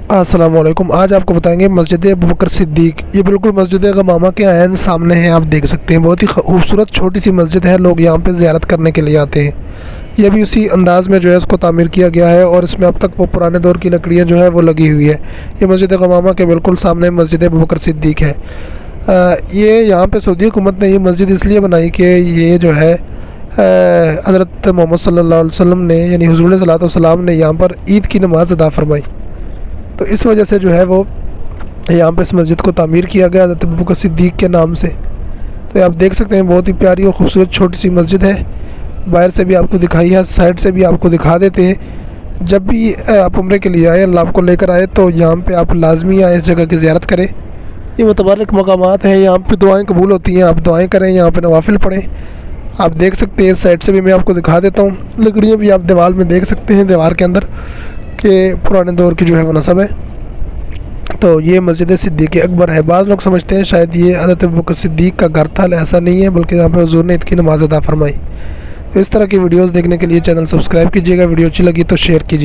अस्सलाम वालेकुम। आज आपको बताएंगे मस्जिद अबू बकर सिद्दीक। ये बिल्कुल मस्जिद गमामा के आयन सामने है, आप देख सकते हैं। बहुत ही खूबसूरत छोटी सी मस्जिद है, लोग यहाँ पे ज़ियारत करने के लिए आते हैं। ये भी उसी अंदाज़ में जो है इसको तामीर किया गया है और इसमें अब तक वो पुराने दौर की लकड़ियाँ जो है वो लगी हुई है। ये मस्जिद गमामा के बिल्कुल सामने मस्जिद अबू बकर सिद्दीक है। ये यहाँ पर सऊदी हुकूमत ने ये मस्जिद इसलिए बनाई कि ये जो है हज़रत मोहम्मद सल्लल्लाहु अलैहि वसल्लम ने यानी हुज़ूर सल्लल्लाहु अलैहि वसल्लम ने यहाँ पर ईद की नमाज़ अदा फरमाई, तो इस वजह से जो है वो यहाँ पे इस मस्जिद को तामीर किया गया हज़रत अबू बकर सिद्दीक के नाम से। तो आप देख सकते हैं बहुत ही प्यारी और ख़ूबसूरत छोटी सी मस्जिद है। बाहर से भी आपको दिखाई है, साइड से भी आपको दिखा देते हैं। जब भी आप उम्रे के लिए आए, अल्लाह आपको लेकर आए, तो यहाँ पे आप लाजमी आए, इस जगह की ज़ियारत करें। ये मुतबारक मकामात हैं, यहाँ पे दुआएं कबूल होती हैं। आप दुआएं करें, यहाँ पे नवाफिल पढ़ें। आप देख सकते हैं, इस साइड से भी मैं आपको दिखा देता हूँ। लकड़ियाँ भी आप दीवार में देख सकते हैं, दीवार के अंदर के पुराने दौर की जो है वो नस्ब है। तो ये मस्जिद सिद्दीक़ अकबर है। बाज़ लोग समझते हैं शायद ये हज़रत अबू बकर सिद्दीक़ का घर था, ऐसा नहीं है, बल्कि यहाँ पे हुज़ूर ने ईद की नमाज़ अदा फरमाई। तो इस तरह की वीडियोस देखने के लिए चैनल सब्सक्राइब कीजिएगा। वीडियो अच्छी लगी तो शेयर कीजिएगा।